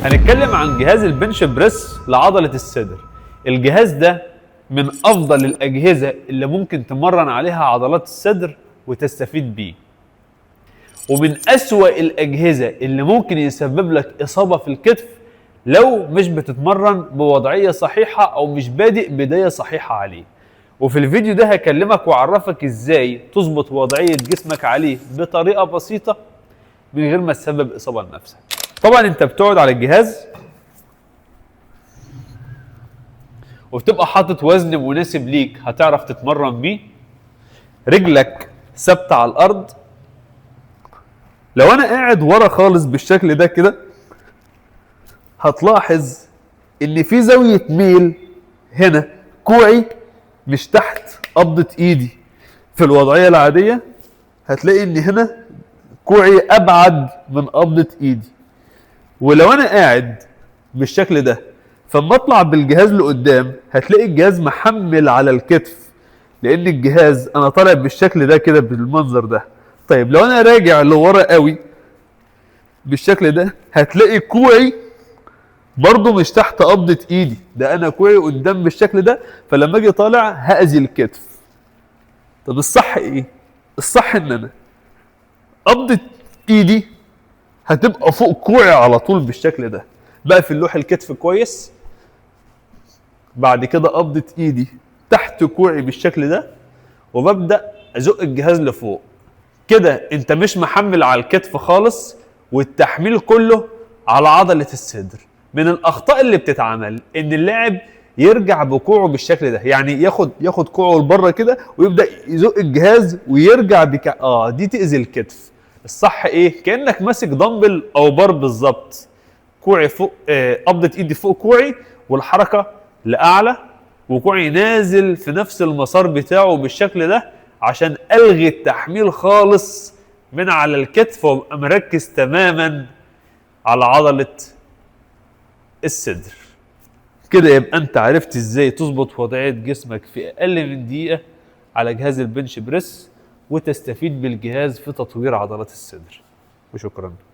هنتكلم عن جهاز البنش بريس لعضلة الصدر. الجهاز ده من أفضل الأجهزة اللي ممكن تمرن عليها عضلات الصدر وتستفيد بيه، ومن أسوأ الأجهزة اللي ممكن يسبب لك إصابة في الكتف لو مش بتتمرن بوضعية صحيحة أو مش بادئ بداية صحيحة عليه. وفي الفيديو ده هكلمك وأعرفك إزاي تظبط وضعية جسمك عليه بطريقة بسيطة من غير ما تسبب إصابة لنفسك. طبعا أنت بتقعد على الجهاز وبتبقى حاطط وزن مناسب ليك هتعرف تتمرن بيه، رجلك ثابتة على الأرض. لو أنا قاعد ورا خالص بالشكل ده كده هتلاحظ إن في زاوية ميل هنا، كوعي مش تحت قبضة إيدي. في الوضعية العادية هتلاقي إن هنا كوعي أبعد من قبضة إيدي، ولو أنا قاعد بالشكل ده فلما اطلع بالجهاز لقدام هتلاقي الجهاز محمل على الكتف، لان الجهاز انا طالع بالشكل ده كده بالمنظر ده. طيب لو انا راجع لورا قوي بالشكل ده هتلاقي كوعي برضو مش تحت قبضة ايدي، ده انا كوعي قدام بالشكل ده، فلما اجي طالع هاذي الكتف. طب الصح ايه؟ الصح ان انا قبضة ايدي هتبقى فوق كوعي على طول بالشكل ده، بقى في اللوح الكتف كويس. بعد كده قبضة ايدي تحت كوعي بالشكل ده، وببدأ ازق الجهاز لفوق كده. انت مش محمل على الكتف خالص، والتحميل كله على عضلة الصدر. من الاخطاء اللي بتتعمل ان اللاعب يرجع بكوعه بالشكل ده، يعني ياخد كوعه لبره كده ويبدأ يزق الجهاز ويرجع دي تأذي الكتف. الصح ايه؟ كأنك ماسك دمبل او بار بالظبط، كوعي فوق، قبضة ايدي فوق كوعي والحركة لأعلى، وكوعي نازل في نفس المسار بتاعه بالشكل ده، عشان ألغي التحميل خالص من على الكتف وابقى مركز تماما على عضلة الصدر. كده يبقى انت عرفت ازاي تظبط وضعية جسمك في أقل من دقيقة على جهاز البنش بريس، وتستفيد بالجهاز في تطوير عضلات الصدر. وشكرا.